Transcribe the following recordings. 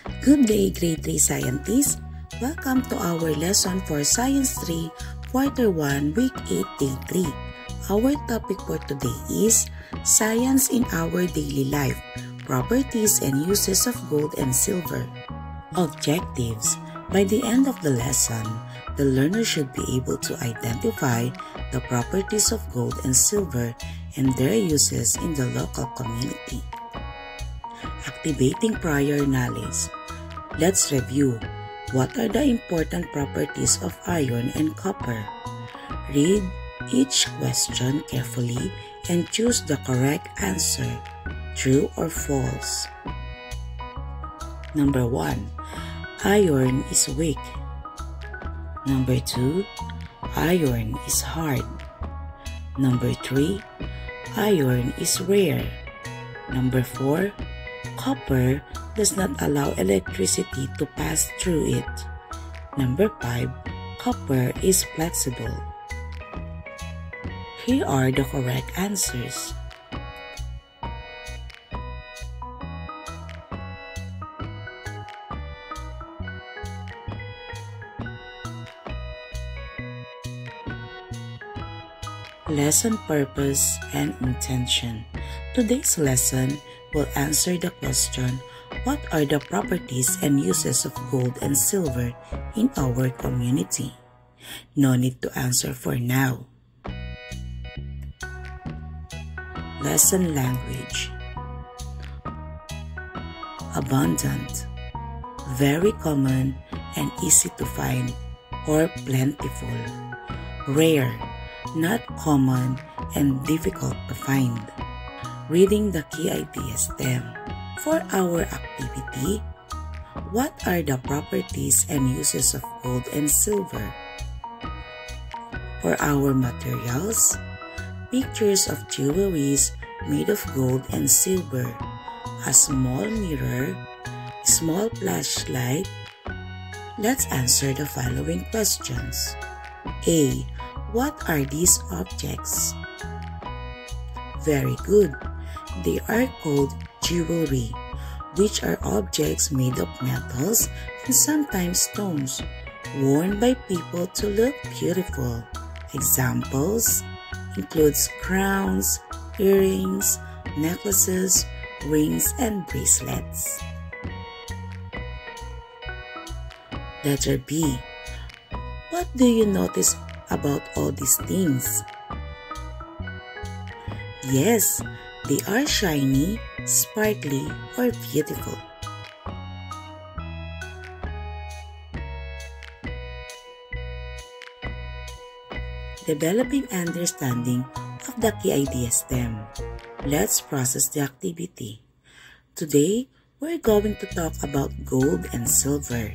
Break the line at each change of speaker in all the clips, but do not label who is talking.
Good day, Grade 3 scientists! Welcome to our lesson for Science 3, Quarter 1, Week 8, Day 3. Our topic for today is Science in Our Daily Life, Properties and Uses of Gold and Silver. Objectives. By the end of the lesson, the learner should be able to identify the properties of gold and silver and their uses in the local community. Activating prior knowledge. Let's review. What are the important properties of iron and copper? Read each question carefully and choose the correct answer, true or false. Number 1. Iron is weak. Number 2. Iron is hard. Number 3. Iron is rare. Number 4. Copper does not allow electricity to pass through it. Number 5. Copper is flexible. Here are the correct answers. Lesson purpose and intention. Today's lesson will answer the question, what are the properties and uses of gold and silver in our community? No need to answer for now. Lesson language. Abundant, very common and easy to find or plentiful. Rare, not common and difficult to find. Reading the key ideas stem. For our activity, what are the properties and uses of gold and silver? For our materials, pictures of jewelries made of gold and silver, a small mirror, small flashlight. Let's answer the following questions. A. What are these objects? Very good. They are called jewelry, which are objects made of metals and sometimes stones, worn by people to look beautiful. Examples includes crowns, earrings, necklaces, rings, and bracelets. Letter B. What do you notice about all these things? Yes, they are shiny, sparkly, or beautiful. Developing understanding of the key idea stem. Let's process the activity. Today, we're going to talk about gold and silver.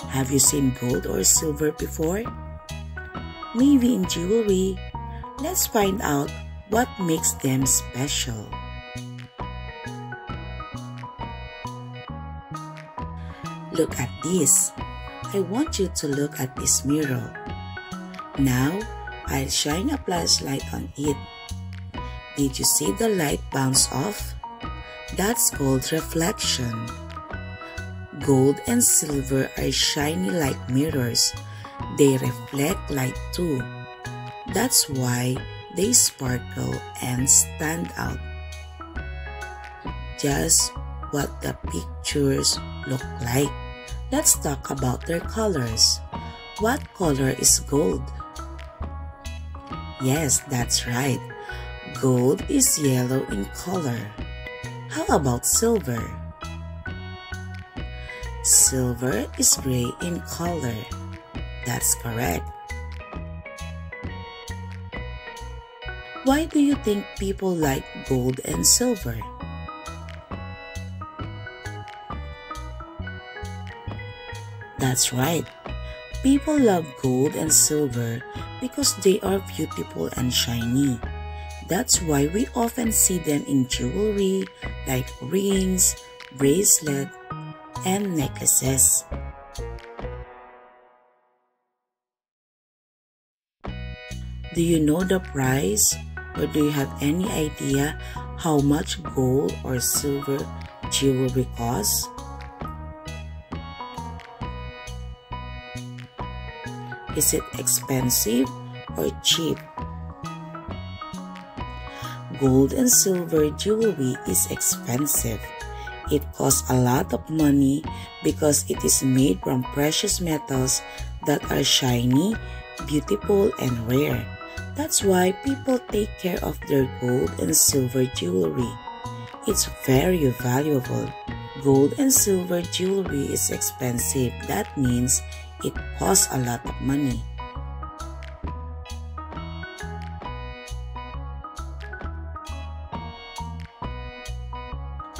Have you seen gold or silver before? Maybe in jewelry. Let's find out what makes them special. Look at this. I want you to look at this mirror. Now, I'll shine a flashlight on it. Did you see the light bounce off? That's called reflection. Gold and silver are shiny like mirrors. They reflect light too. That's why they sparkle and stand out. Just what the pictures look like. Let's talk about their colors. What color is gold? Yes, that's right. Gold is yellow in color. How about silver? Silver is gray in color. That's correct. Why do you think people like gold and silver? That's right. People love gold and silver because they are beautiful and shiny. That's why we often see them in jewelry like rings, bracelets, and necklaces. Do you know the price? Or do you have any idea how much gold or silver jewelry costs? Is it expensive or cheap? Gold and silver jewelry is expensive. It costs a lot of money because it is made from precious metals that are shiny, beautiful, and rare. That's why people take care of their gold and silver jewelry. It's very valuable. Gold and silver jewelry is expensive. That means it costs a lot of money.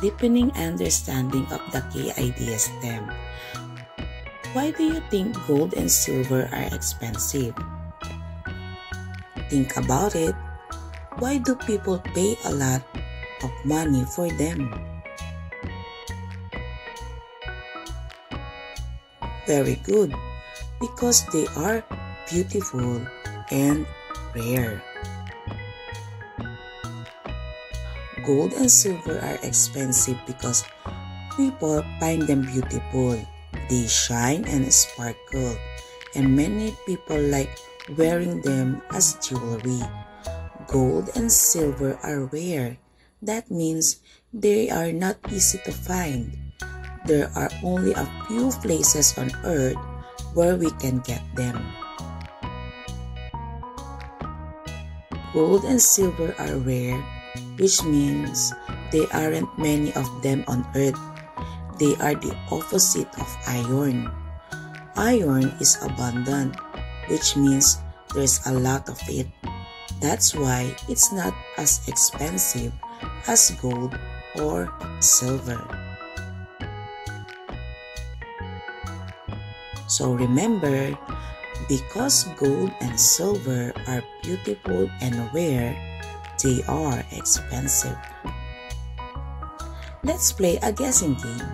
Deepening understanding of the key idea STEM. Why do you think gold and silver are expensive? Think about it. Why do people pay a lot of money for them? Very good, because they are beautiful and rare. Gold and silver are expensive because people find them beautiful. They shine and sparkle, and many people like wearing them as jewelry. Gold and silver are rare. That means they are not easy to find. There are only a few places on earth where we can get them. Gold and silver are rare, which means there aren't many of them on earth. They are the opposite of iron. Iron is abundant, which means there's a lot of it. That's why it's not as expensive as gold or silver. So remember, because gold and silver are beautiful and rare, they are expensive. Let's play a guessing game.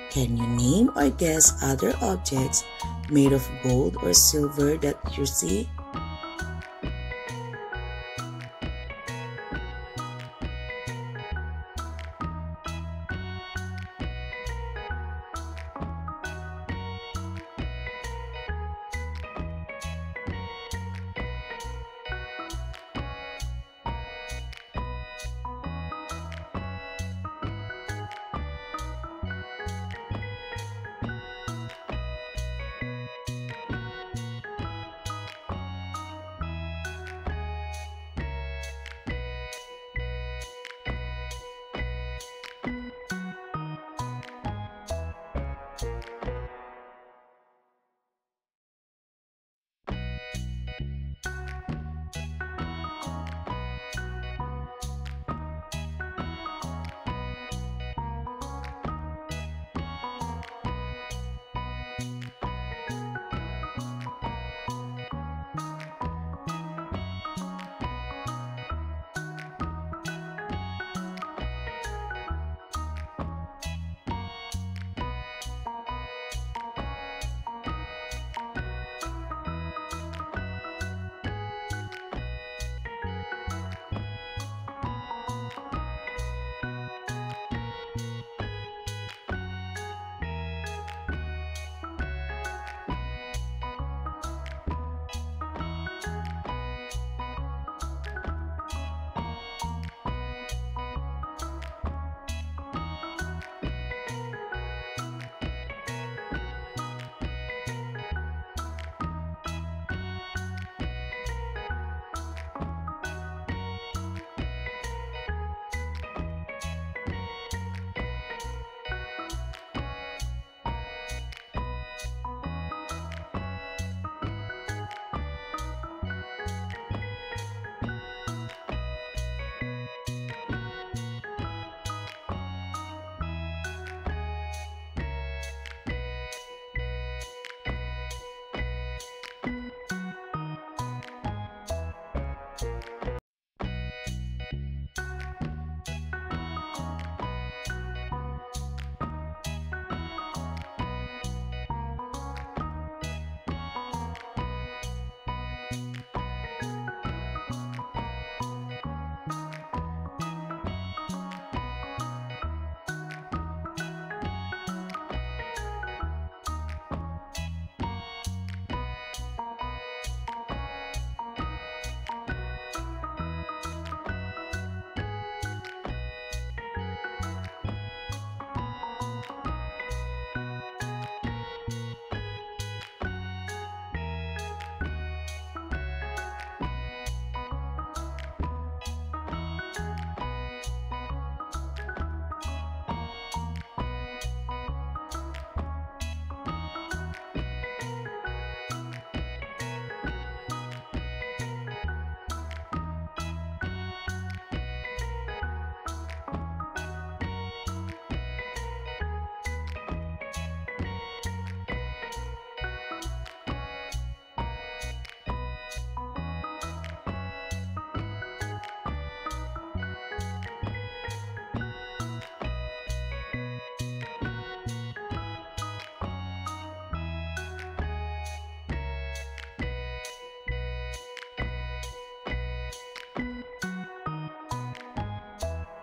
Can you name or guess other objects made of gold or silver that you see?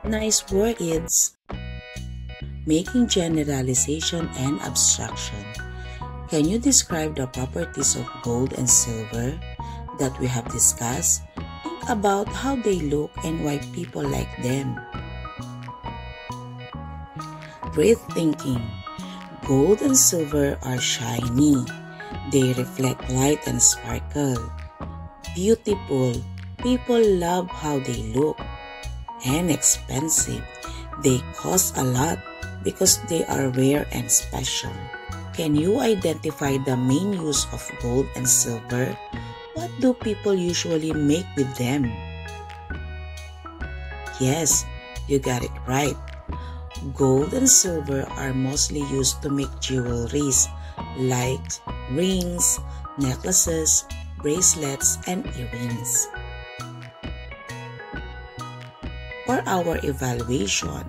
Nice work, kids! Making generalization and abstraction. Can you describe the properties of gold and silver that we have discussed? Think about how they look and why people like them. Great thinking. Gold and silver are shiny. They reflect light and sparkle. Beautiful. People love how they look. And expensive. They cost a lot because they are rare and special. Can you identify the main use of gold and silver? What do people usually make with them? Yes, you got it right. Gold and silver are mostly used to make jewelries like rings, necklaces, bracelets, and earrings. For our evaluation,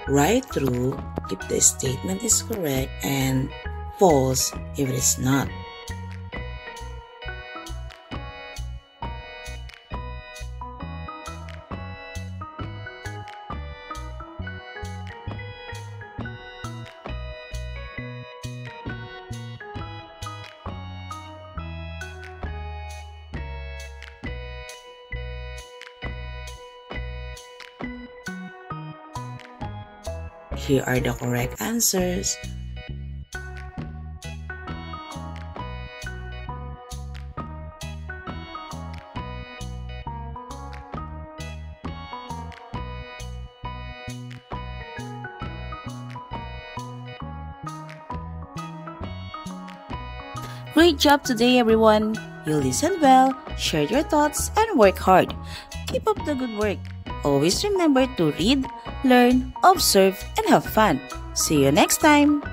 write true if the statement is correct and false if it is not. Here are the correct answers. Great job today, everyone! You listened well, shared your thoughts, and work hard. Keep up the good work. Always remember to read, learn, observe, and have fun. See you next time!